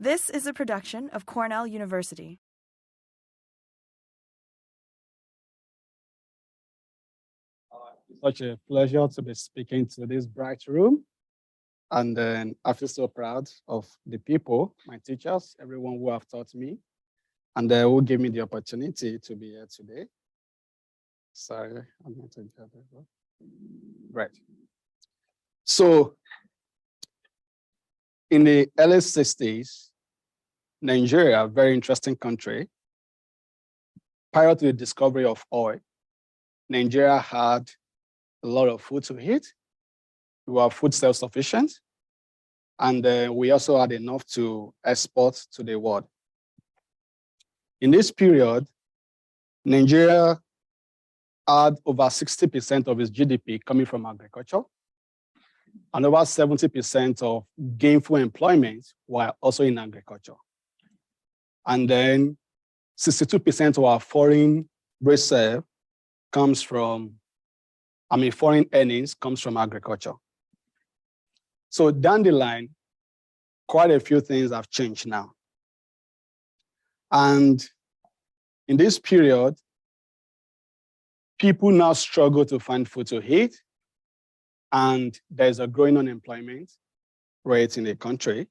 This is a production of Cornell University. Such a pleasure to be speaking to this bright room. And then I feel so proud of the people, my teachers, everyone who have taught me, and who gave me the opportunity to be here today. Sorry, I'm going to get it. Right. So in the early 60s, Nigeria, a very interesting country, prior to the discovery of oil, Nigeria had a lot of food to eat. We were food self-sufficient, and we also had enough to export to the world. In this period, Nigeria had over 60% of its GDP coming from agriculture, and over 70% of gainful employment were also in agriculture. And then 62% of our foreign reserve comes from, foreign earnings comes from agriculture. So down the line, quite a few things have changed now. And in this period, people now struggle to find food to eat, and there's a growing unemployment rate in the country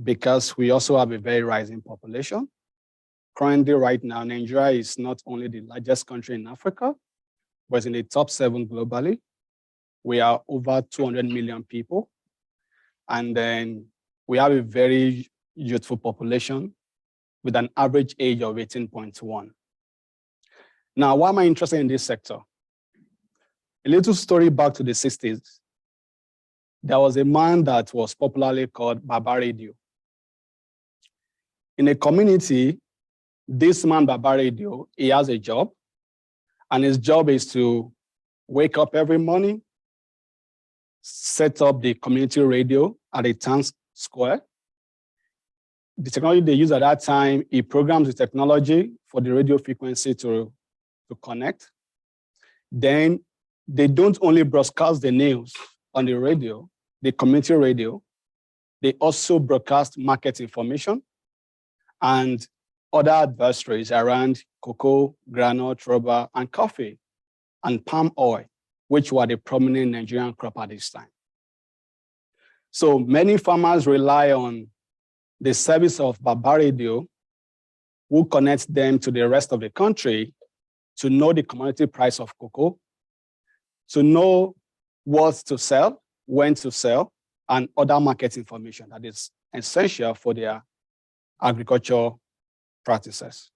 because we also have a very rising population. Currently, right now, Nigeria is not only the largest country in Africa, but in the top 7 globally. We are over 200 million people. And then we have a very youthful population with an average age of 18.1. Now, why am I interested in this sector? A little story back to the 60s. There was a man that was popularly called Babadara. In a community, this man, Babadara, he has a job, and his job is to wake up every morning, set up the community radio at a town square. The technology they use at that time, he programs the technology for the radio frequency to connect. Then they don't only broadcast the news on the radio, the community radio, they also broadcast market information and other adversaries around cocoa, groundnut, rubber, and coffee, and palm oil, which were the prominent Nigerian crop at this time. So many farmers rely on the service of Babadara, who connects them to the rest of the country to know the commodity price of cocoa, to know what to sell, when to sell, and other market information that is essential for their agricultural practices.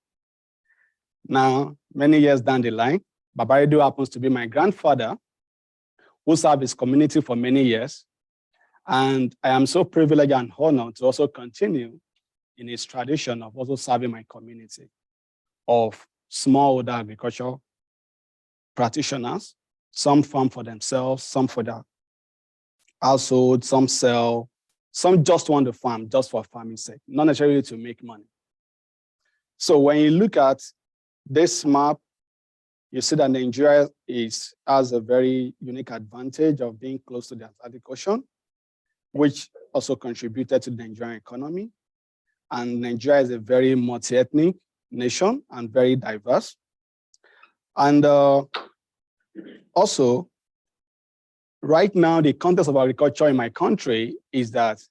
Now, many years down the line, Babadara happens to be my grandfather, who served his community for many years. And I am so privileged and honored to also continue in his tradition of also serving my community of smallholder agricultural practitioners. Some farm for themselves, some for their household, some sell, some just want to farm just for farming sake, not necessarily to make money. So when you look at this map, you see that Nigeria has a very unique advantage of being close to the Atlantic Ocean, which also contributed to the Nigerian economy. And Nigeria is a very multi-ethnic nation and very diverse. And also, right now, the context of agriculture in my country is that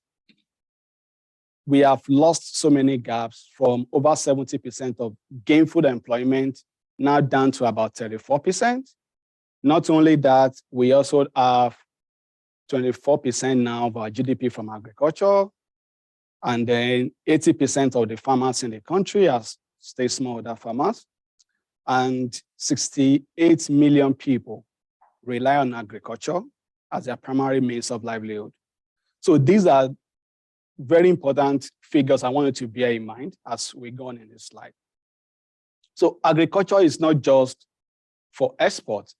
we have lost so many gaps from over 70% of gainful employment now down to about 34%. Not only that, we also have 24% now of our GDP from agriculture, and then 80% of the farmers in the country are stay smallholder farmers, and 68 million people rely on agriculture as their primary means of livelihood. So these are very important figures I wanted to bear in mind as we go on in this slide. So agriculture is not just for export.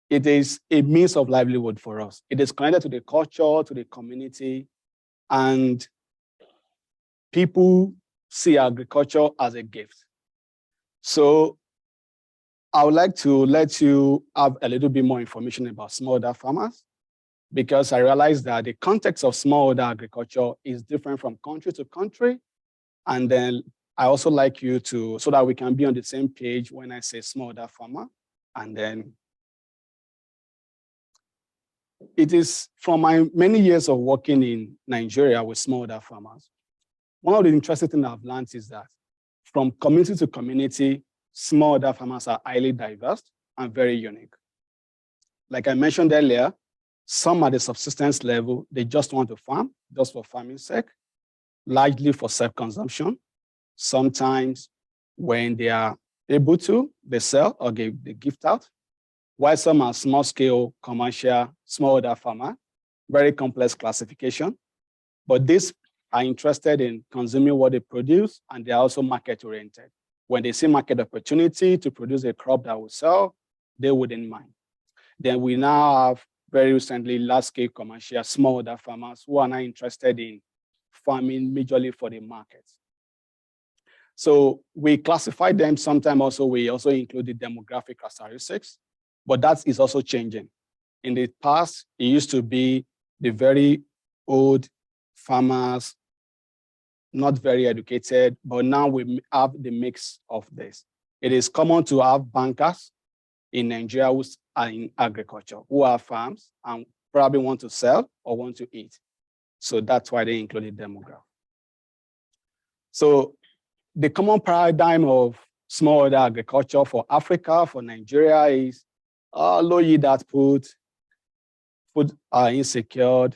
It is a means of livelihood for us. It is connected to the culture, to the community, and people see agriculture as a gift. So I would like to let you have a little bit more information about smallholder farmers. because I realized that the context of smallholder agriculture is different from country to country. And then I also like you to, so that we can be on the same page when I say smallholder farmer. And then it is from my many years of working in Nigeria with smallholder farmers. One of the interesting things I've learned is that from community to community, smallholder farmers are highly diverse and very unique. Like I mentioned earlier, some at the subsistence level, they just want to farm just for farming's sake, largely for self-consumption. Sometimes when they are able to, they sell or they gift out. While some are small-scale commercial smallholder farmer, very complex classification. But these are interested in consuming what they produce, and they're also market-oriented. When they see market opportunity to produce a crop that will sell, they wouldn't mind. Then we now have very recently large-scale commercial smallholder farmers who are now interested in farming majorly for the market. So we classify them. Sometimes also we also include the demographic characteristics, but that is also changing. In the past, it used to be the very old farmers, not very educated, but now we have the mix of this. It is common to have bankers in Nigeria who are in agriculture, who have farms and probably want to sell or want to eat. So that's why they included demographic. So the common paradigm of smallholder agriculture for Africa, for Nigeria is low yield output, food are insecure.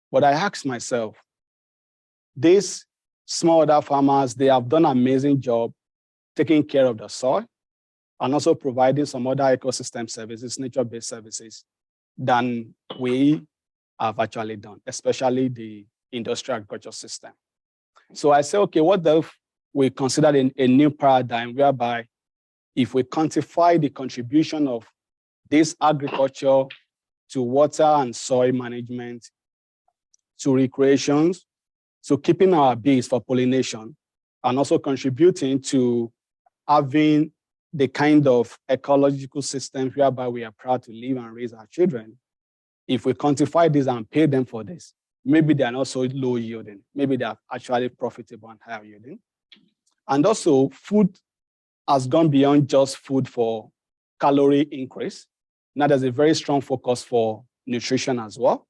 But I asked myself, these smallholder farmers, they have done an amazing job taking care of the soil and also providing some other ecosystem services, nature-based services, than we have actually done, especially the industrial agriculture system. So I say, okay, what if we consider a new paradigm whereby if we quantify the contribution of this agriculture to water and soil management, to recreations, to keeping our bees for pollination, and also contributing to having the kind of ecological system whereby we are proud to live and raise our children. If we quantify this and pay them for this, maybe they are not so low yielding. Maybe they are actually profitable and higher yielding. And also, food has gone beyond just food for calorie increase. Now there's a very strong focus for nutrition as well.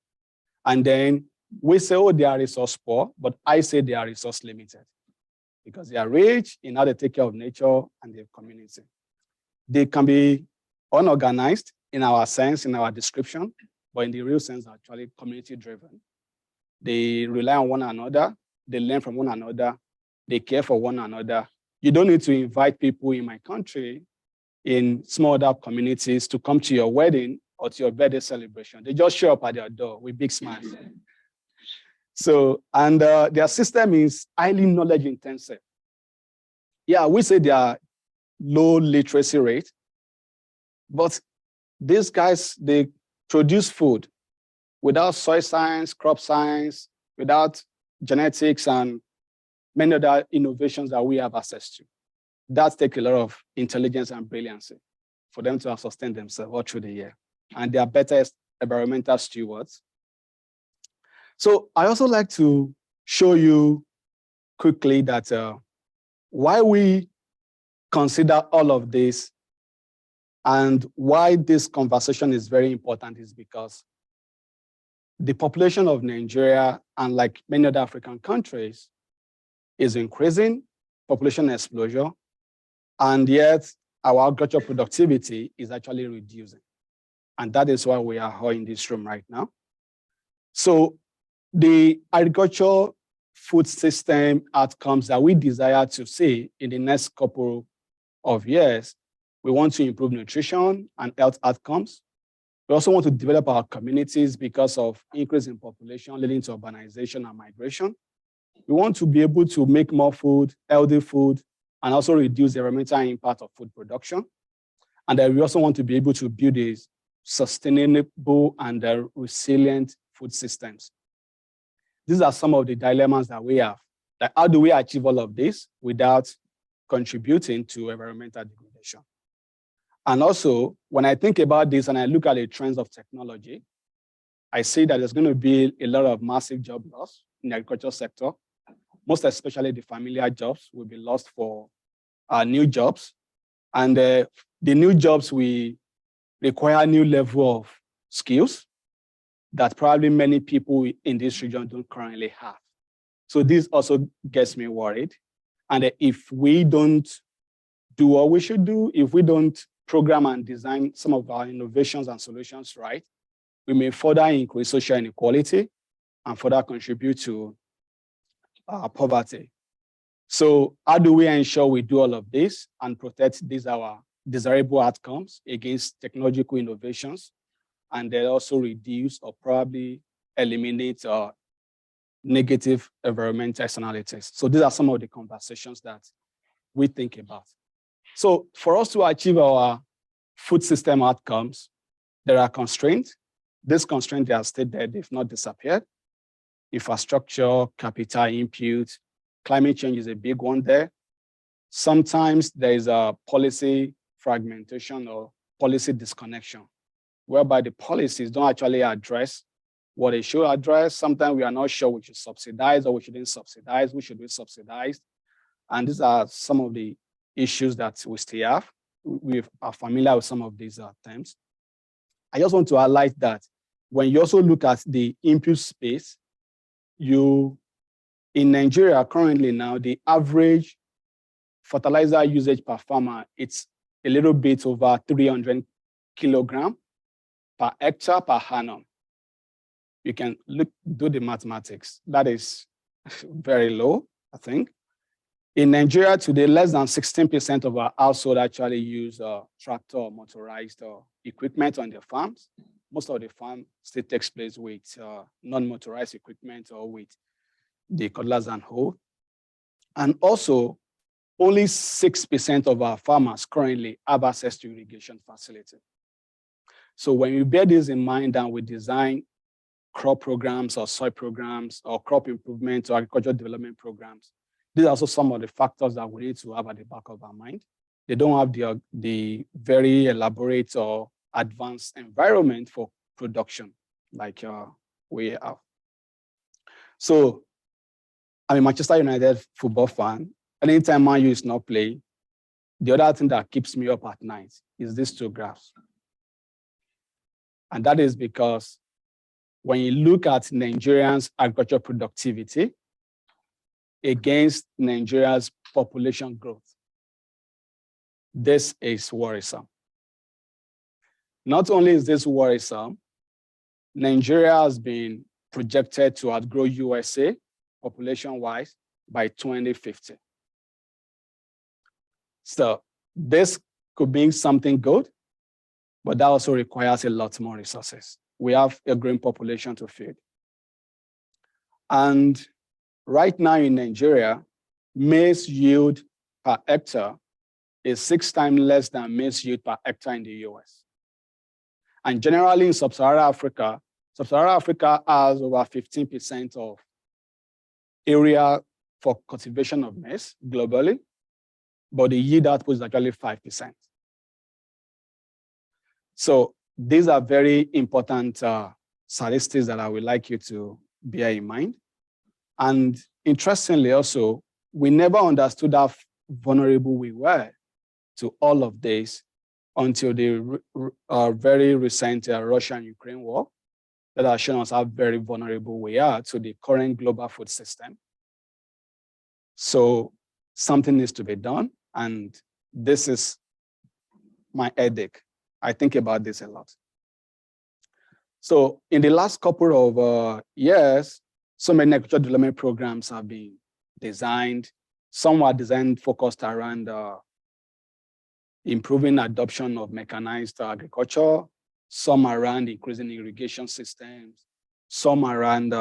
And then we say, oh, they are resource poor, but I say they are resource limited because they are rich in how they take care of nature and their community. They can be unorganized in our sense, in our description, but in the real sense, actually community-driven. They rely on one another. They learn from one another. They care for one another. You don't need to invite people in my country, in smallholder communities, to come to your wedding or to your birthday celebration. They just show up at your door with big smiles. So, and their system is highly knowledge intensive. Yeah, we say they are low literacy rate, but these guys, they produce food without soil science, crop science, without genetics and many other innovations that we have access to. That takes a lot of intelligence and brilliancy for them to have sustained themselves all through the year. And they are better environmental stewards. So I also like to show you quickly that why we consider all of this and why this conversation is very important is because the population of Nigeria, and like many other African countries, is increasing, population explosion, and yet our agricultural productivity is actually reducing. And that is why we are all in this room right now. So the agricultural food system outcomes that we desire to see in the next couple of years, we want to improve nutrition and health outcomes. We also want to develop our communities because of increase in population leading to urbanization and migration. We want to be able to make more food, healthy food, and also reduce the environmental impact of food production. And then we also want to be able to build a sustainable and resilient food systems. These are some of the dilemmas that we have. Like, how do we achieve all of this without contributing to environmental degradation? And also, when I think about this and I look at the trends of technology, I see that there's going to be a lot of massive job loss in the agricultural sector. Most especially the familiar jobs will be lost for new jobs. And the new jobs will require new level of skills that probably many people in this region don't currently have. So this also gets me worried. And if we don't do what we should do, if we don't program and design some of our innovations and solutions right, we may further increase social inequality and further contribute to poverty. So how do we ensure we do all of this and protect these our desirable outcomes against technological innovations, and then also reduce or probably eliminate negative environmental externalities? So these are some of the conversations that we think about. So for us to achieve our food system outcomes, there are constraints. These constraints, they are still there, they've not disappeared. Infrastructure, capital input, climate change is a big one there. Sometimes there is a policy fragmentation or policy disconnection, whereby the policies don't actually address what they should address. Sometimes we are not sure we should subsidize or we shouldn't subsidize, we should be subsidized. And these are some of the issues that we still have. We are familiar with some of these terms. I just want to highlight that when you also look at the input space, in Nigeria currently now, the average fertilizer usage per farmer, it's a little bit over 300 kilogram per hectare per annum. You can do the mathematics. That is very low, I think. In Nigeria today, less than 16% of our household actually use tractor or motorized equipment on their farms. Most of the farm still takes place with non-motorized equipment or with the cutlass and hoe. And also, only 6% of our farmers currently have access to irrigation facility. So when we bear this in mind and we design crop programs or soil programs or crop improvement or agricultural development programs, these are also some of the factors that we need to have at the back of our mind. They don't have the very elaborate or advanced environment for production like we have. So I'm a Manchester United football fan. Anytime Man U is not playing, the other thing that keeps me up at night is these two graphs. And that is because when you look at Nigerians' agricultural productivity against Nigeria's population growth, this is worrisome. Not only is this worrisome, Nigeria has been projected to outgrow USA population-wise by 2050. So this could be something good, but that also requires a lot more resources. We have a growing population to feed. And right now in Nigeria, maize yield per hectare is 6 times less than maize yield per hectare in the US. And generally in Sub-Saharan Africa has over 15% of area for cultivation of maize globally, but the yield output is actually 5%. So these are very important statistics that I would like you to bear in mind. And interestingly also, we never understood how vulnerable we were to all of this until the very recent Russia-Ukraine war that has shown us how very vulnerable we are to the current global food system. So something needs to be done, and this is my headache. I think about this a lot. So in the last couple of years, so many agricultural development programs have been designed. Some were designed focused around improving adoption of mechanized agriculture, some around increasing irrigation systems, some around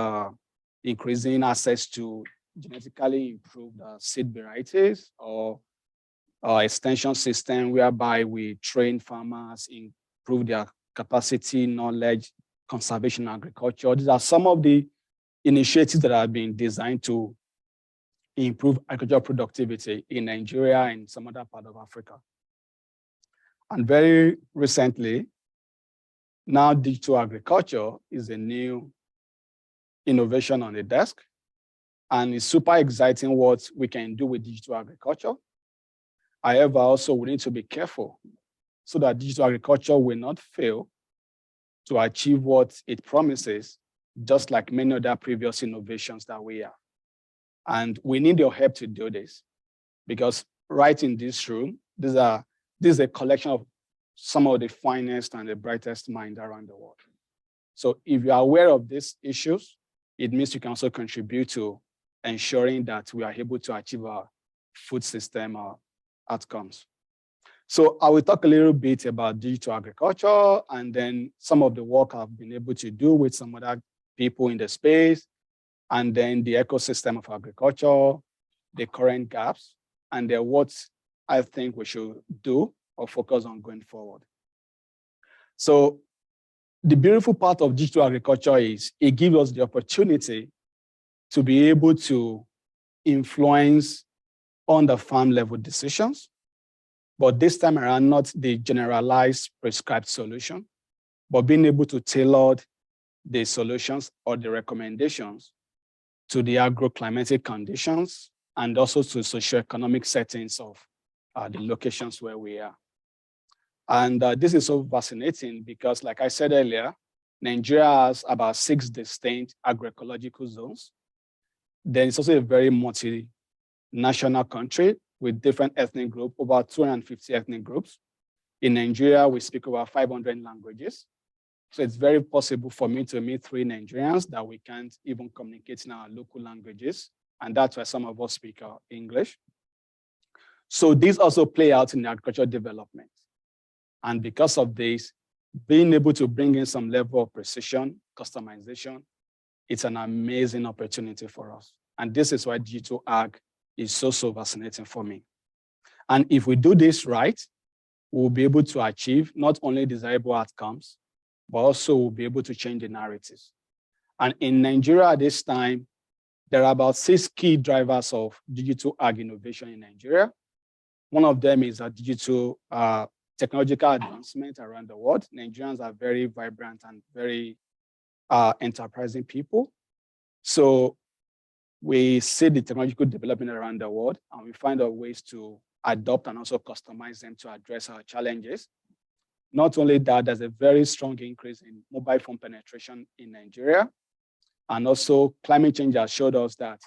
increasing access to genetically improved seed varieties or extension system whereby we train farmers, improve their capacity, knowledge, conservation agriculture. These are some of the initiatives that have been designed to improve agricultural productivity in Nigeria and some other part of Africa. And very recently, Now, digital agriculture is a new innovation on the desk, and it's super exciting what we can do with digital agriculture. However, also we need to be careful so that digital agriculture will not fail to achieve what it promises, just like many other previous innovations that we have. And we need your help to do this, because right in this room, this is a collection of some of the finest and the brightest minds around the world. So if you are aware of these issues, it means you can also contribute to ensuring that we are able to achieve our food system outcomes. So I will talk a little bit about digital agriculture and then some of the work I've been able to do with some other people in the space, and then the ecosystem of agriculture, the current gaps, and then what I think we should do or focus on going forward. So the beautiful part of digital agriculture is it gives us the opportunity to be able to influence on the farm level decisions, but this time around, not the generalized prescribed solution, but being able to tailor the solutions or the recommendations to the agroclimatic conditions and also to socioeconomic settings of the locations where we are. And this is so fascinating because, like I said earlier, Nigeria has about 6 distinct agroecological zones. Then it's also a very multinational country with different ethnic groups, over 250 ethnic groups. In Nigeria, we speak over 500 languages. So it's very possible for me to meet 3 Nigerians that we can't even communicate in our local languages. And that's why some of us speak English. So these also play out in agricultural development. And because of this, being able to bring in some level of precision, customization, it's an amazing opportunity for us. And this is why digital ag is so fascinating for me. And if we do this right, we'll be able to achieve not only desirable outcomes, but also we'll be able to change the narratives. And in Nigeria at this time, there are about 6 key drivers of digital ag innovation in Nigeria. One of them is a digital technological advancement around the world. Nigerians are very vibrant and very enterprising people. So we see the technological development around the world, and we find out ways to adopt and also customize them to address our challenges. Not only that, there's a very strong increase in mobile phone penetration in Nigeria. And also climate change has showed us that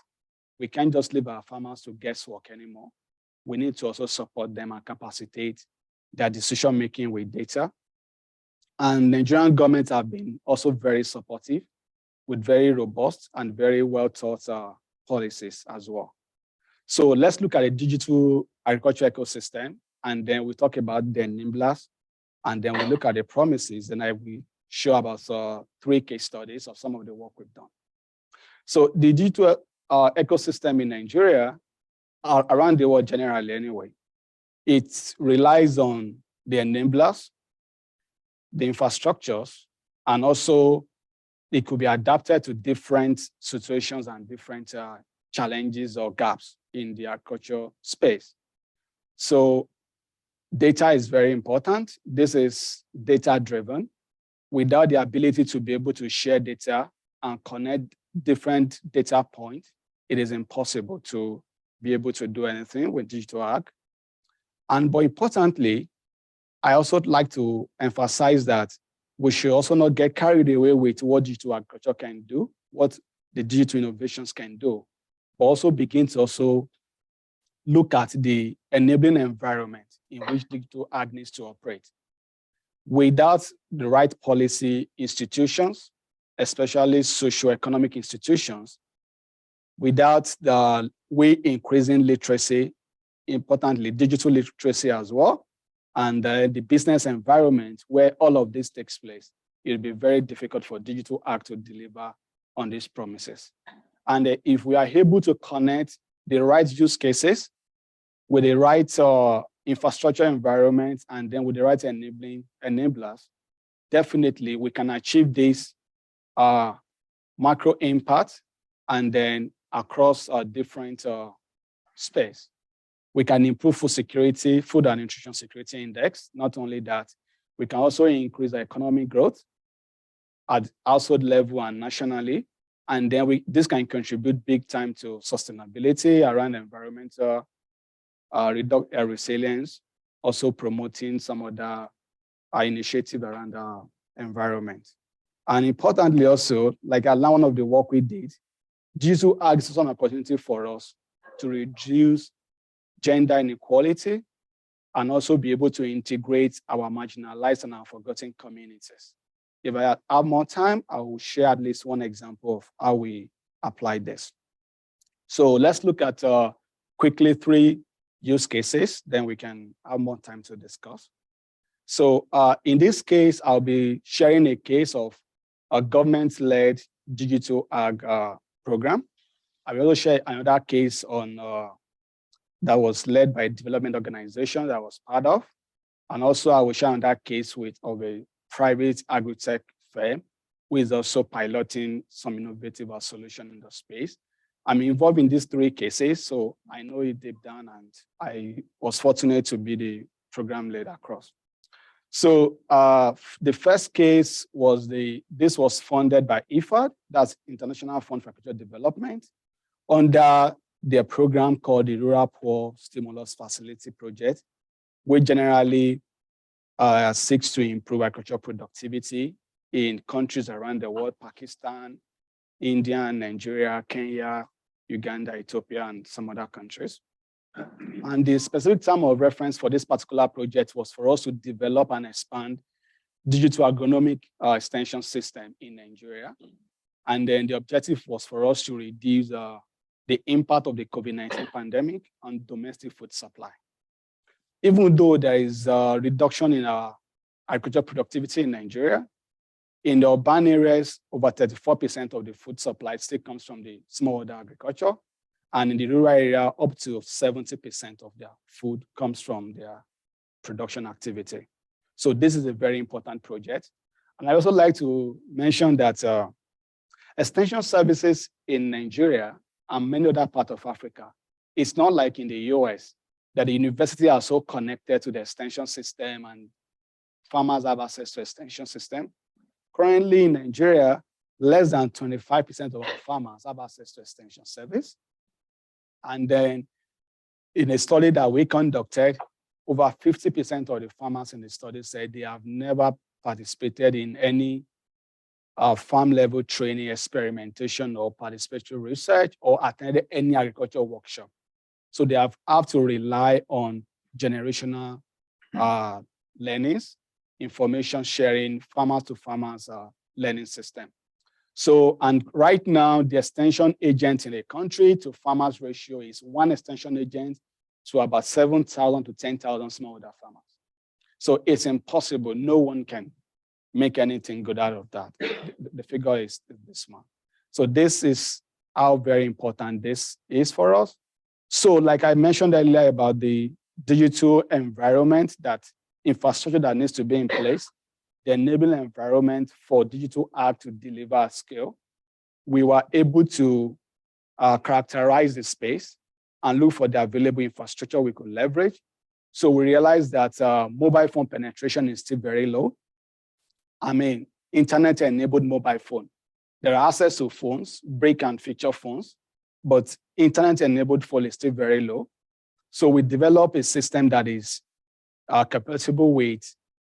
we can't just leave our farmers to guesswork anymore. We need to also support them and capacitate their decision-making with data. And Nigerian governments have been also very supportive with very robust and very well-thought policies as well. So let's look at the digital agriculture ecosystem, and then we talk about the enablers, and then we look at the promises, and I will show about 3 case studies of some of the work we've done. So the digital ecosystem in Nigeria, around the world generally anyway, it relies on the enablers, the infrastructures, and also it could be adapted to different situations and different challenges or gaps in the agriculture space. So data is very important. This is data-driven. Without the ability to be able to share data and connect different data points, it is impossible to be able to do anything with digital ag. And but importantly, I also like to emphasize that we should also not get carried away with what digital agriculture can do, what the digital innovations can do, but also begin to also look at the enabling environment in which digital ag needs to operate. Without the right policy institutions, especially socioeconomic institutions, without the way increasing literacy, importantly, digital literacy as well, and the business environment where all of this takes place, it'll be very difficult for digital ag to deliver on these promises. And if we are able to connect the right use cases with the right infrastructure environment and then with the right enablers, definitely we can achieve this macro impact and then across a different space. We can improve food security, food and nutrition security index. Not only that, We can also increase our economic growth at household level and nationally. And then this can contribute big time to sustainability around environmental resilience, also promoting some other initiative around our environment. And importantly also, like one of the work we did, digital ag is an opportunity for us to reduce gender inequality and also be able to integrate our marginalized and our forgotten communities. If I have more time, I will share at least one example of how we apply this. So let's look at quickly 3 use cases, then we can have more time to discuss. So in this case, I'll be sharing a case of a government-led digital ag program. I will also share another case on that was led by a development organization that I was part of. And also I will share another case of a private agri-tech firm who is also piloting some innovative solution in the space. I'm involved in these 3 cases, so I know it deep down, and I was fortunate to be the program lead across. So the first case was this was funded by IFAD, that's International Fund for Agricultural Development, under their program called the Rural Poor Stimulus Facility Project, which generally seeks to improve agricultural productivity in countries around the world: Pakistan, India, Nigeria, Kenya, Uganda, Ethiopia, and some other countries. And the specific term of reference for this particular project was for us to develop and expand digital agronomic extension system in Nigeria. And then the objective was for us to reduce the impact of the COVID-19 pandemic on domestic food supply. Even though there is a reduction in our agricultural productivity in Nigeria, in the urban areas, over 34% of the food supply still comes from the smallholder agriculture. And in the rural area, up to 70% of their food comes from their production activity. So this is a very important project. And I also like to mention that extension services in Nigeria and many other parts of Africa, it's not like in the US, that the university are so connected to the extension system and farmers have access to extension system. Currently in Nigeria, less than 25% of our farmers have access to extension service. And then in a study that we conducted, over 50% of the farmers in the study said they have never participated in any farm level training, experimentation, or participatory research, or attended any agricultural workshop. So they have to rely on generational learnings, information sharing, farmers to farmers learning system. So, and right now, the extension agent in the country to farmers ratio is 1 extension agent to about 7,000 to 10,000 smallholder farmers. So it's impossible. No one can make anything good out of that. The figure is this one. So this is how very important this is for us. So like I mentioned earlier about the digital environment, that infrastructure that needs to be in place, the enabling environment for digital ag to deliver at scale, we were able to characterize the space and look for the available infrastructure we could leverage. So we realized that mobile phone penetration is still very low. I mean, internet-enabled mobile phone. There are access to phones, break and feature phones, but internet-enabled phone is still very low. So we developed a system that is compatible with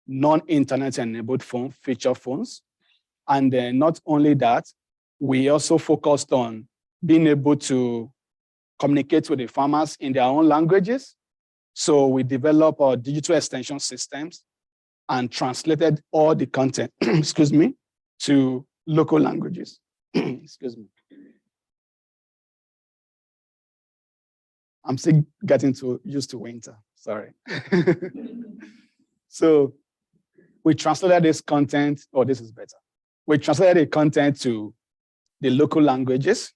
non-internet enabled phone, feature phones. And then not only that, we also focused on being able to communicate with the farmers in their own languages. So we developed our digital extension systems and translated all the content, excuse me, to local languages. Excuse me. I'm still getting used to winter, sorry. So we translated this content, this is better. We translated the content to the local languages,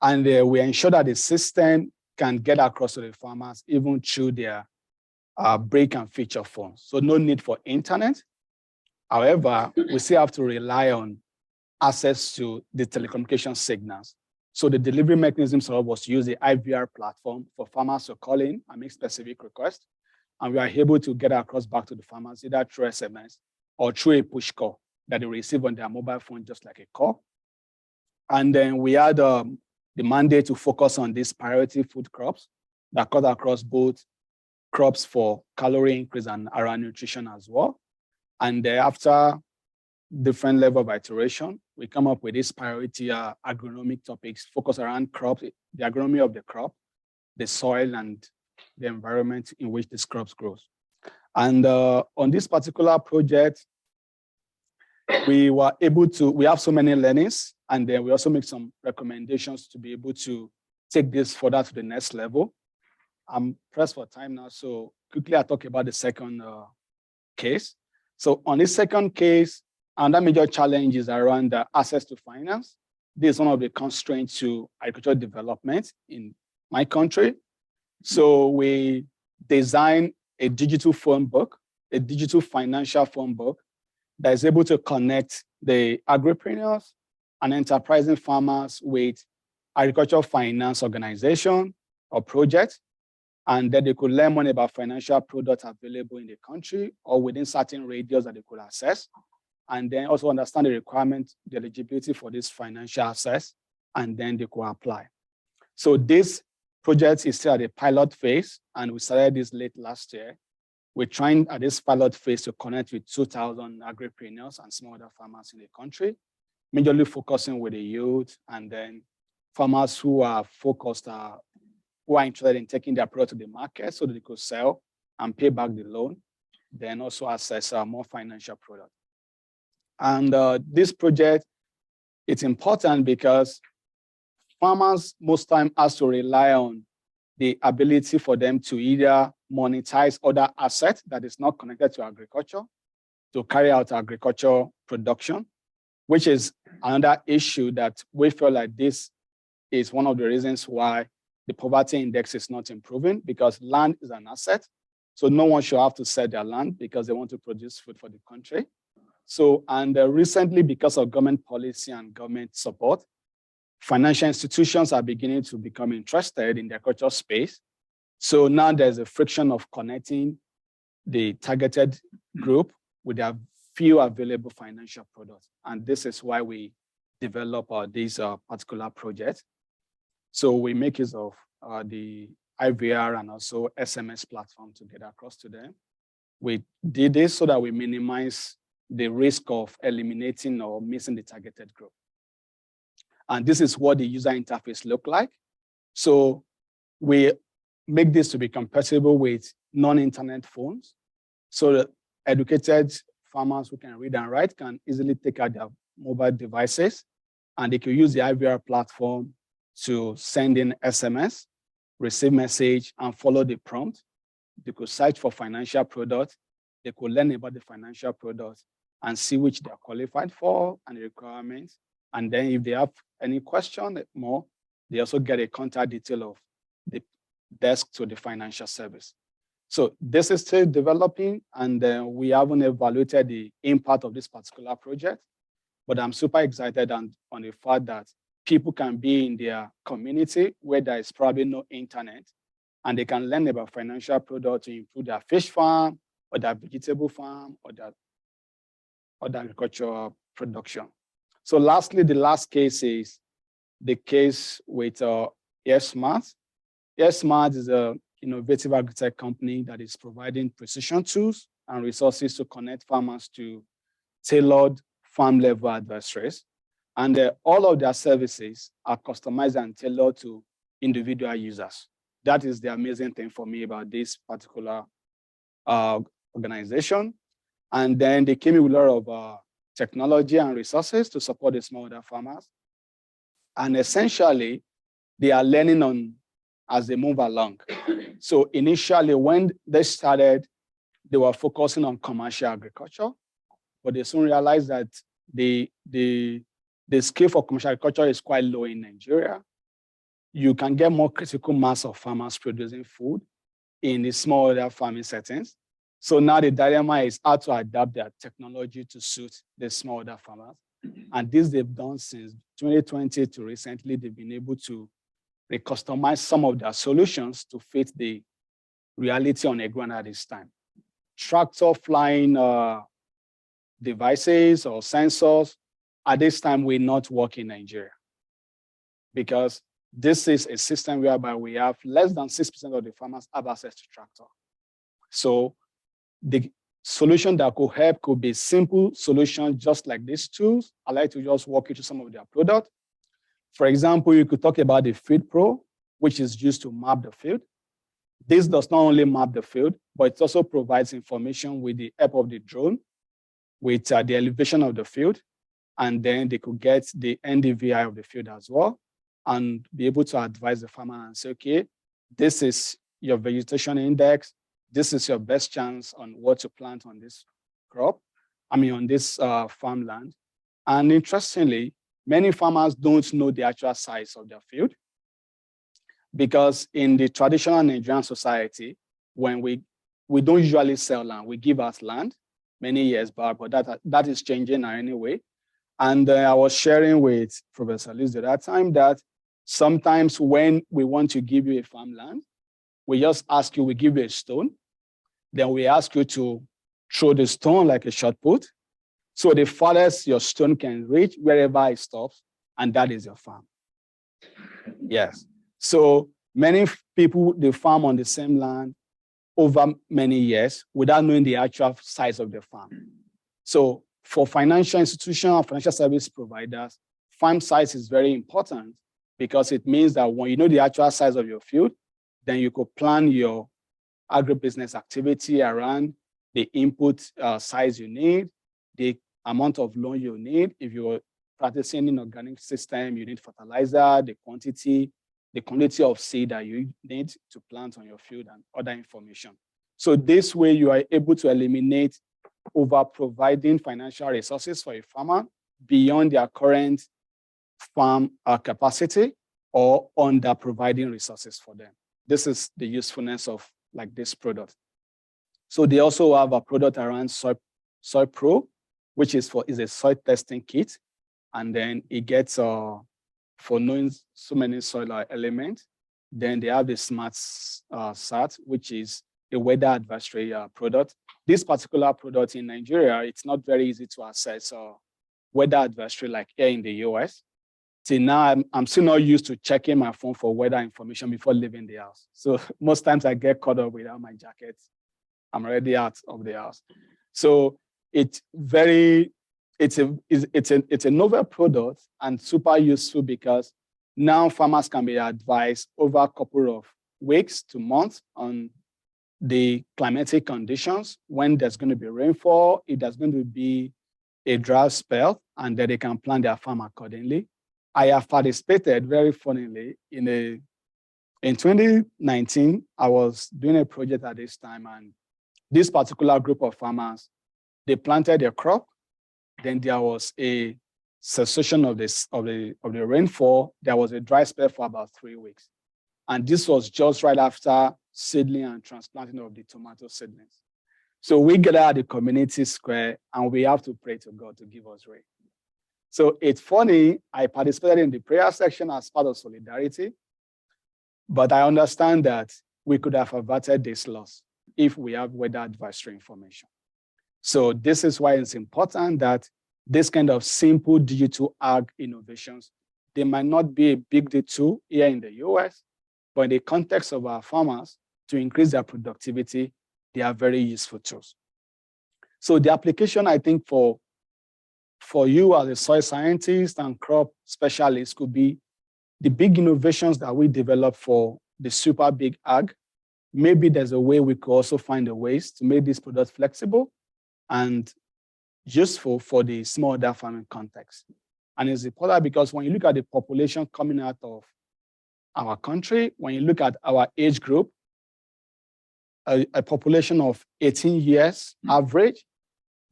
and we ensure that the system can get across to the farmers even through their break and feature phones. So no need for internet. However, we still have to rely on access to the telecommunication signals. So the delivery mechanism sort of was to use the IVR platform for farmers to call in and make specific requests. and we are able to get across back to the farmers, either through SMS or through a push call that they receive on their mobile phone, just like a call. And then we had the mandate to focus on these priority food crops that cut across both crops for calorie increase and around nutrition as well. And after different level of iteration, we come up with these priority agronomic topics focused around crops, the agronomy of the crop, the soil, and the environment in which these crops grows. And on this particular project, we were able to, we have so many learnings, and then we also make some recommendations to be able to take this further to the next level. I'm pressed for time now, so quickly I'll talk about the second case. So on this second case, another major challenge is around access to finance. This is one of the constraints to agricultural development in my country. So we designed a digital phone book, a digital financial phone book that is able to connect the agripreneurs and enterprising farmers with agricultural finance organization or projects, and then they could learn more about financial products available in the country or within certain radius that they could access, and then also understand the requirement, the eligibility for this financial access, and then they could apply. So this project is still at the pilot phase, and we started this late last year. We're trying at this pilot phase to connect with 2,000 agripreneurs and smallholder farmers in the country, majorly focusing with the youth and then farmers who are focused, who are interested in taking their product to the market so that they could sell and pay back the loan, then also access more financial product. And this project, it's important because farmers most time has to rely on the ability for them to either monetize other assets that is not connected to agriculture to carry out agricultural production, which is another issue that we feel like this is one of the reasons why the poverty index is not improving, because land is an asset. So no one should have to sell their land because they want to produce food for the country. So, and recently, because of government policy and government support, financial institutions are beginning to become interested in the agricultural space. So now there's a friction of connecting the targeted group with their few available financial products. And this is why we develop this particular project. So we make use of the IVR and also SMS platform to get across to them. We did this so that we minimize the risk of eliminating or missing the targeted group. And this is what the user interface look like. So we make this to be compatible with non-internet phones, so that educated farmers who can read and write can easily take out their mobile devices, and they can use the IVR platform to send in SMS, receive message, and follow the prompt. They could search for financial products. They could learn about the financial products and see which they are qualified for and the requirements. And then if they have any question more, they also get a contact detail of the desk to the financial service. So this is still developing, and we haven't evaluated the impact of this particular project, but I'm super excited on the fact that people can be in their community where there is probably no internet, and they can learn about financial products to improve their fish farm or their vegetable farm or their agricultural production. So lastly, the last case is the case with AirSmart. AirSmart is an innovative agri-tech company that is providing precision tools and resources to connect farmers to tailored farm-level advisories. And all of their services are customized and tailored to individual users. That is the amazing thing for me about this particular organization. And then they came in with a lot of technology and resources to support the smallholder farmers. And essentially, they are learning on as they move along. So initially, when they started, they were focusing on commercial agriculture, but they soon realized that the scale for commercial agriculture is quite low in Nigeria. You can get more critical mass of farmers producing food in the smallholder farming settings. So now the dilemma is how to adapt their technology to suit the smallholder farmers. And this they've done since 2020 to recently. They've been able to customize some of their solutions to fit the reality on the ground at this time. Tractor flying devices or sensors at this time will not work in Nigeria, because this is a system whereby we have less than 6% of the farmers have access to tractor. So the solution that could help could be simple solution, just like these tools. I like to just walk you through some of their products. For example, you could talk about the Field Pro, which is used to map the field. This does not only map the field, but it also provides information with the help of the drone, with the elevation of the field, and then they could get the NDVI of the field as well, and be able to advise the farmer and say, okay, this is your vegetation index, this is your best chance on what to plant on this crop, on this farmland. And interestingly, many farmers don't know the actual size of their field, because in the traditional Nigerian society, when we don't usually sell land, we give out land many years back, but that is changing now anyway. And I was sharing with Professor Liz at that time that sometimes when we want to give you a farmland, we just ask you, we give you a stone, then we ask you to throw the stone like a shot put. So the farthest your stone can reach, wherever it stops, and that is your farm. Yes. So many people, they farm on the same land over many years without knowing the actual size of the farm. So for financial institutions and financial service providers, farm size is very important, because it means that when you know the actual size of your field, then you could plan your agribusiness activity around the input size you need, the amount of loan you need. If you're practicing an organic system, you need fertilizer, the quantity of seed that you need to plant on your field, and other information. So this way you are able to eliminate over providing financial resources for a farmer beyond their current farm capacity, or under providing resources for them. This is the usefulness of like this product. So they also have a product around Soil Pro, which is a soil testing kit. And then it gets for knowing so many soil elements. Then they have the Smart Sat, which is a weather advisory product. This particular product in Nigeria, it's not very easy to access weather advisory like here in the US. Till now, I'm still not used to checking my phone for weather information before leaving the house. So most times I get caught up without my jacket. I'm already out of the house. So it's a novel product and super useful, because now farmers can be advised over a couple of weeks to months on the climatic conditions, when there's going to be rainfall, if there's going to be a drought spell, and that they can plan their farm accordingly. I have participated, very funnily, in 2019, I was doing a project at this time, and this particular group of farmers, they planted their crop. Then there was a cessation of the rainfall. There was a dry spell for about 3 weeks. And this was just right after seedling and transplanting of the tomato seedlings. So we gather at the community square, and we have to pray to God to give us rain. So it's funny, I participated in the prayer section as part of solidarity, but I understand that we could have averted this loss if we have weather advisory information. So this is why it's important that this kind of simple digital ag innovations, they might not be a big deal tool here in the US, but in the context of our farmers, to increase their productivity, they are very useful tools. So the application, I think, for you as a soil scientist and crop specialist could be the big innovations that we develop for the super big ag. Maybe there's a way we could also find a ways to make this product flexible and useful for the smallholder farming context. And it's important because when you look at the population coming out of our country, when you look at our age group, a population of 18 years average,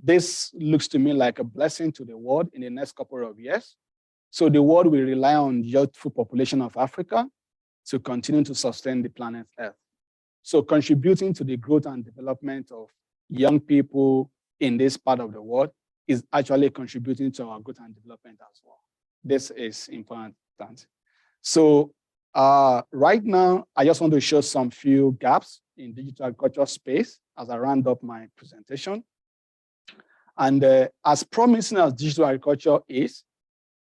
this looks to me like a blessing to the world in the next couple of years. So the world will rely on youthful population of Africa to continue to sustain the planet Earth. So contributing to the growth and development of young people in this part of the world is actually contributing to our growth and development as well. This is important. So Right now, I just want to show some few gaps in digital agriculture space as I round up my presentation. And as promising as digital agriculture is,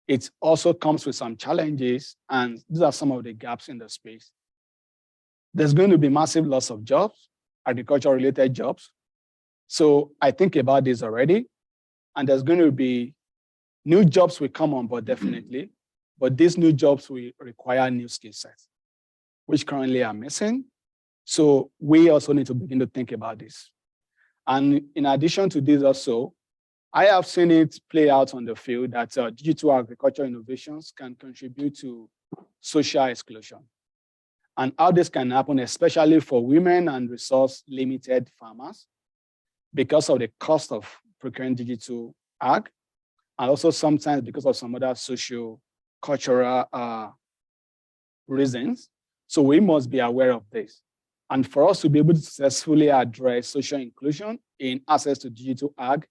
it also comes with some challenges, and these are some of the gaps in the space. There's going to be massive loss of jobs, agriculture-related jobs. So I think about this already, and there's going to be new jobs will come on board definitely, but these new jobs will require new skill sets, which currently are missing. So we also need to begin to think about this. And in addition to this also, I have seen it play out on the field that digital agriculture innovations can contribute to social exclusion. And how this can happen, especially for women and resource-limited farmers, because of the cost of procuring digital ag, and also sometimes because of some other socio-cultural reasons. So we must be aware of this. And for us to be able to successfully address social inclusion in access to digital ag,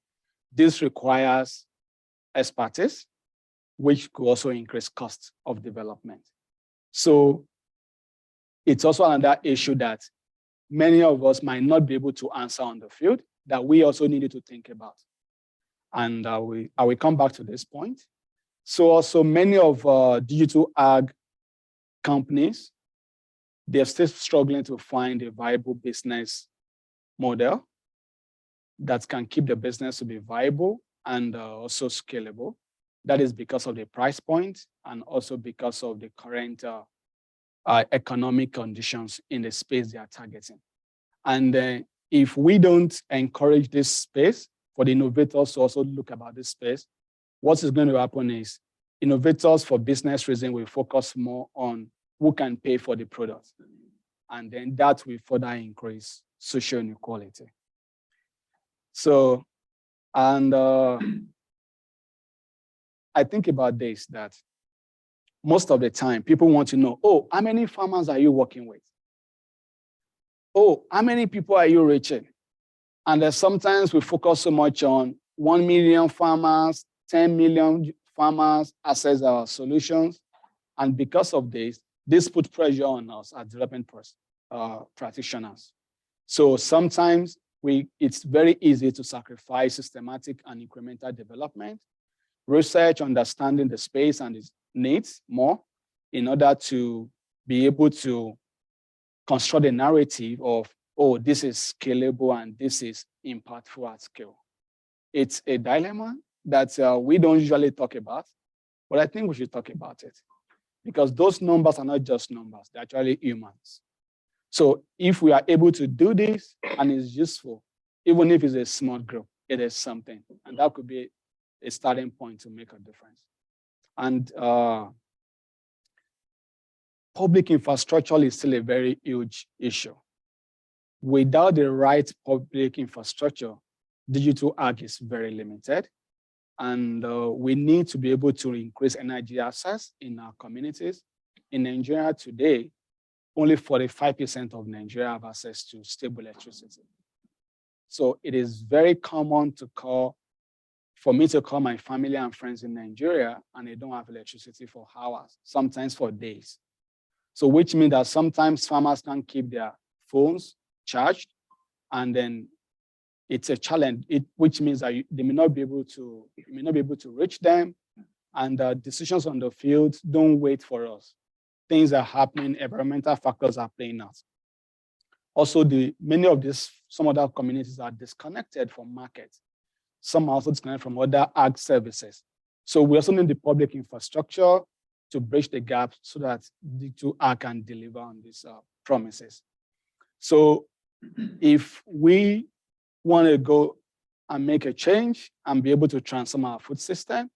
this requires expertise, which could also increase cost of development. So it's also another issue that many of us might not be able to answer on the field that we also needed to think about. And I will come back to this point. So also many of digital ag companies, they're still struggling to find a viable business model that can keep the business to be viable and also scalable. That is because of the price point and also because of the current economic conditions in the space they are targeting. And if we don't encourage this space for the innovators to also look about this space, what is going to happen is innovators for business reasons will focus more on who can pay for the product. And then that will further increase social inequality. So, and I think about this, that most of the time people want to know, oh, how many farmers are you working with? Oh, how many people are you reaching? And sometimes we focus so much on 1 million farmers, 10 million farmers access our solutions. And because of this puts pressure on us as development practitioners. So sometimes it's very easy to sacrifice systematic and incremental development, research, understanding the space and its needs more in order to be able to construct a narrative of, oh, this is scalable and this is impactful at scale. It's a dilemma that we don't usually talk about, but I think we should talk about it because those numbers are not just numbers, they're actually humans. So if we are able to do this and it's useful, even if it's a small group, it is something. And that could be a starting point to make a difference. And public infrastructure is still a very huge issue. Without the right public infrastructure, digital ag is very limited. And we need to be able to increase energy access in our communities. In Nigeria today, only 45% of Nigeria have access to stable electricity. So it is very common for me to call my family and friends in Nigeria and they don't have electricity for hours, sometimes for days. So which means that sometimes farmers can't keep their phones charged, and then it's a challenge, which means that they may not be able to reach them, and decisions on the field don't wait for us. Things are happening, environmental factors are playing out. Also, some other communities are disconnected from markets. Some are also disconnected from other ag services. So we also need the public infrastructure to bridge the gap so that the two ag can deliver on these promises. So if we want to go and make a change and be able to transform our food system,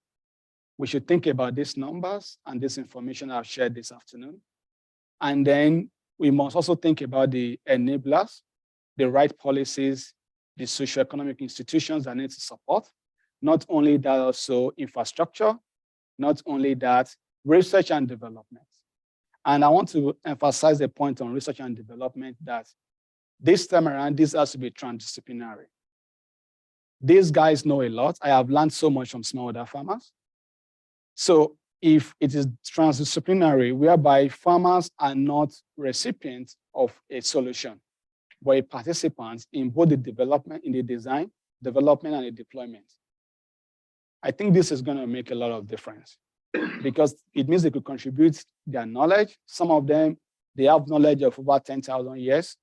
we should think about these numbers and this information I've shared this afternoon. And then we must also think about the enablers, the right policies, the socioeconomic institutions that need to support. Not only that, also infrastructure, not only that, research and development. And I want to emphasize the point on research and development that this time around, this has to be transdisciplinary. These guys know a lot. I have learned so much from smallholder farmers. So if it is transdisciplinary, whereby farmers are not recipients of a solution, but participants in both the development, in the design, development, and the deployment. I think this is going to make a lot of difference because it means they could contribute their knowledge. Some of them, they have knowledge of over 10,000 years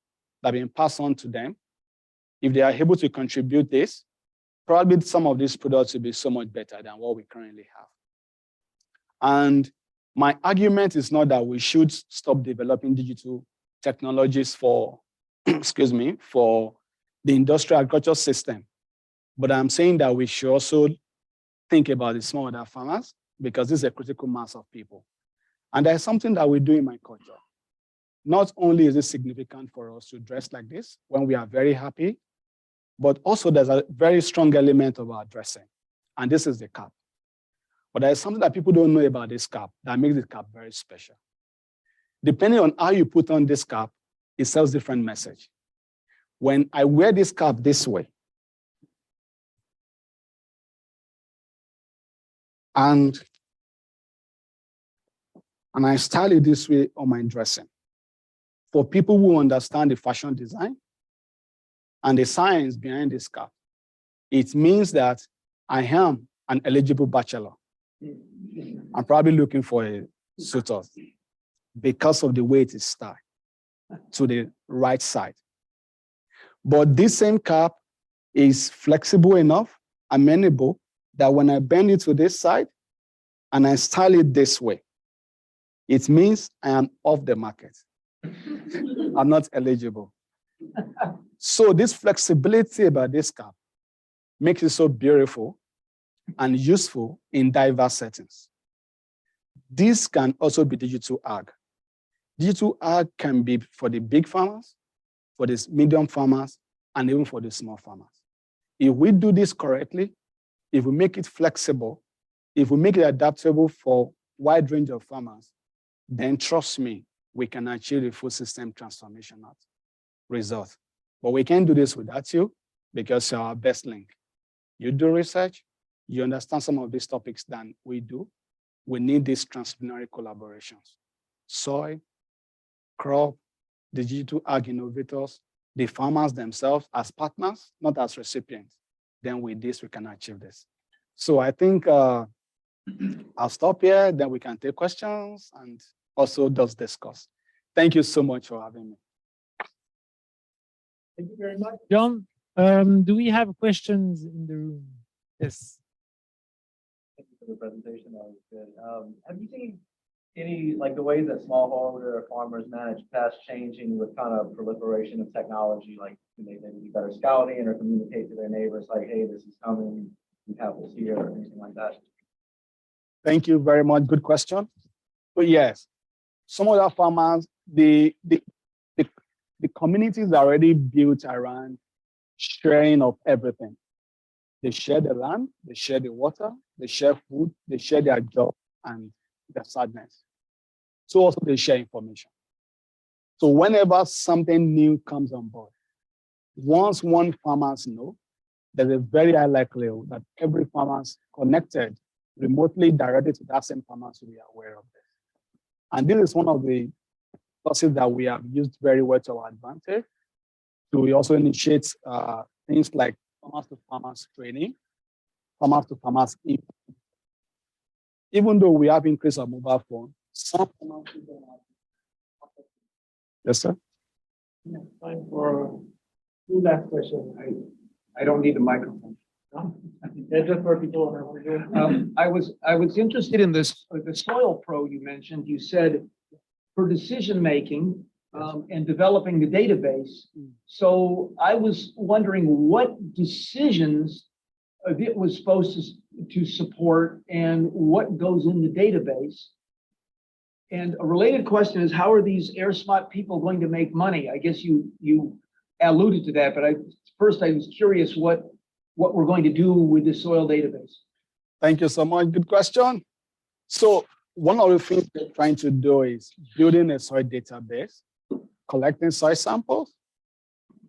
that have been passed on to them. If they are able to contribute this, probably some of these products will be so much better than what we currently have. And my argument is not that we should stop developing digital technologies for, excuse me, for the industrial agriculture system. But I'm saying that we should also think about the smallholder farmers because this is a critical mass of people. And there's something that we do in my culture. Not only is it significant for us to dress like this when we are very happy, but also there's a very strong element of our dressing. And this is the cap. But there's something that people don't know about this cap that makes this cap very special. Depending on how you put on this cap, it sells different message. When I wear this cap this way, and I style it this way on my dressing, for people who understand the fashion design and the science behind this cap, it means that I am an eligible bachelor. I'm probably looking for a suitor because of the way it is styled to the right side. But this same cap is flexible enough, amenable, that when I bend it to this side and I style it this way, it means I am off the market. I'm not eligible. So this flexibility about this cap makes it so beautiful and useful in diverse settings. This can also be digital ag. Digital ag can be for the big farmers, for the medium farmers, and even for the small farmers. If we do this correctly, if we make it flexible, if we make it adaptable for a wide range of farmers, then trust me, we can achieve the full system transformation result. But we can't do this without you because you're our best link. You do research, you understand some of these topics than we do. We need these transdisciplinary collaborations. Soil, crop, the digital ag innovators, the farmers themselves as partners, not as recipients. Then with this, we can achieve this. So I think I'll stop here, then we can take questions and also just discuss. Thank you so much for having me. Thank you very much. John, do we have questions in the room? Yes. Thank you for the presentation. That was good. Have you seen any, like the way that smallholder farmers manage pests changing with kind of proliferation of technology? Like, do they maybe do better scouting or communicate to their neighbors like, hey, this is coming, we have this here, or anything like that? Thank you very much. Good question. But yes, some other farmers, the communities are already built around sharing of everything. They share the land, they share the water, they share food, they share their job and their sadness. So also they share information. So whenever something new comes on board, once one farmers know, there's a very high likelihood that every farmer's connected remotely directly to that same farmers will be aware of this. And this is one of the processes that we have used very well to our advantage. So we also initiate things like farmers to farmers training, farmers to farmers. Even though we have increased our mobile phone, some farmers don't have. Yes, sir. Yeah, time for two last questions. I don't need a microphone. No? Yeah, just for people. I was interested in this, the Soil Pro you mentioned. You said for decision making and developing the database. So I was wondering what decisions it was supposed to support and what goes in the database. And a related question is, how are these AirSmart people going to make money? I guess you alluded to that, but first I was curious what we're going to do with the soil database. Thank you so much. Good question. So one of the things we're trying to do is building a soil database, collecting soil samples,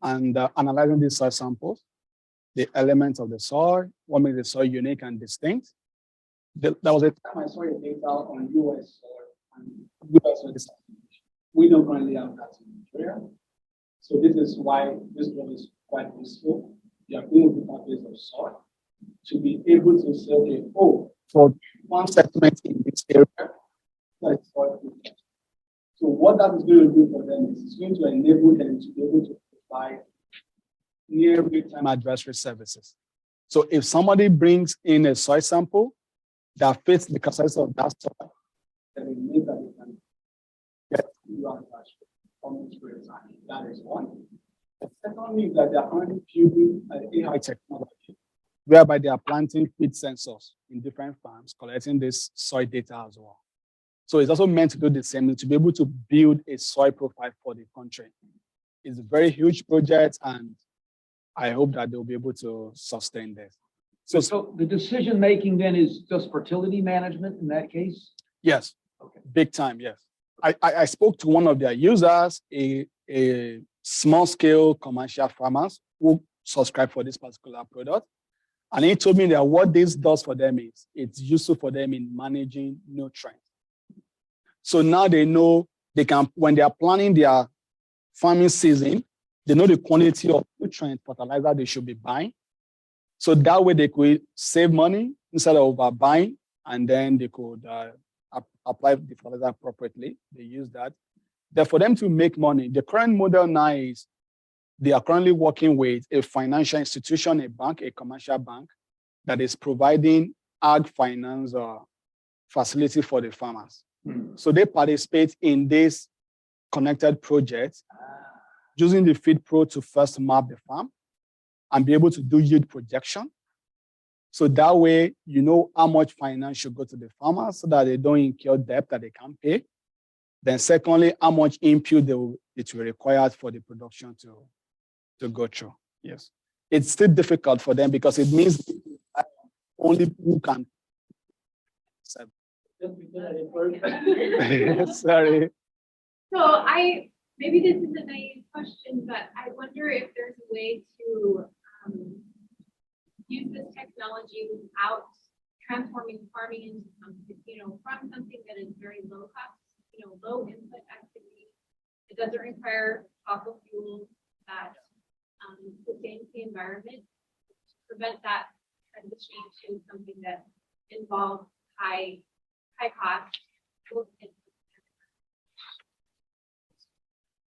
and analyzing these soil samples, the elements of the soil, what makes the soil unique and distinct, There was a time I saw a data on US soil and US soil dissemination. We don't currently have that in Nigeria. So this is why this one is quite useful. You are going to database of soil to be able to say, okay, oh, for one settlement in this area, that is soil protection. So what that is going to do for them is it's going to enable them to be able to provide near real-time adversary services. So if somebody brings in a soil sample that fits the characteristics of that soil, then it means that they can get your adversary from this real time. That is one. The second is that they are currently building an AI technology whereby they are planting feed sensors in different farms, collecting this soil data as well. So it's also meant to do the same, to be able to build a soil profile for the country. It's a very huge project, and I hope that they'll be able to sustain this. So the decision making then is just fertility management in that case? Yes, Okay. big time, yes. I spoke to one of their users, a small scale commercial farmers who subscribe for this particular product. And he told me that what this does for them is it's useful for them in managing nutrients. So now they know they can, when they are planning their farming season, they know the quantity of nutrient fertilizer they should be buying. So that way they could save money instead of overbuying, and then they could apply the fertilizer appropriately. They use that. Then for them to make money, the current model now is they are currently working with a financial institution, a bank, a commercial bank that is providing ag finance facility for the farmers. So they participate in this connected project using the Feed Pro to first map the farm and be able to do yield projection. So that way, you know how much finance should go to the farmers so that they don't incur debt that they can't pay. Then secondly, how much input it will require for the production to go through. Yes. It's still difficult for them because it means only who can. Sorry. So maybe this is a naive question, but I wonder if there's a way to use this technology without transforming farming into something, from something that is very low cost, low input activity. It doesn't require fossil fuels that sustains the environment, to prevent that transition to something that involves high cost.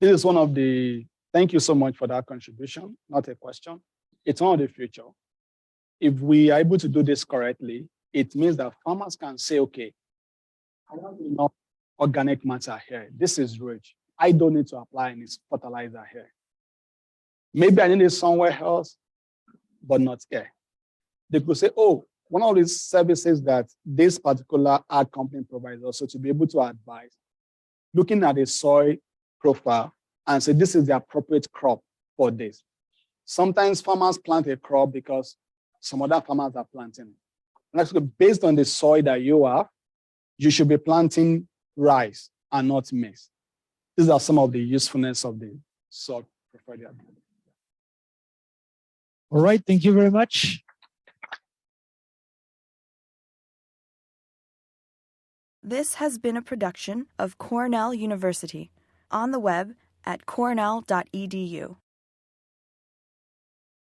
This is one of the, thank you so much for that contribution, not a question. It's one of the future. If we are able to do this correctly, it means that farmers can say, okay, I don't need enough organic matter here. This is rich. I don't need to apply any fertilizer here. Maybe I need it somewhere else, but not here. They could say, oh, one of these services that this particular ag company provides also to be able to advise, looking at a soil profile and say, this is the appropriate crop for this. Sometimes farmers plant a crop because some other farmers are planting it. And actually, based on the soil that you have, you should be planting rice and not maize. These are some of the usefulness of the soil preferred. All right, thank you very much. This has been a production of Cornell University, on the web at cornell.edu.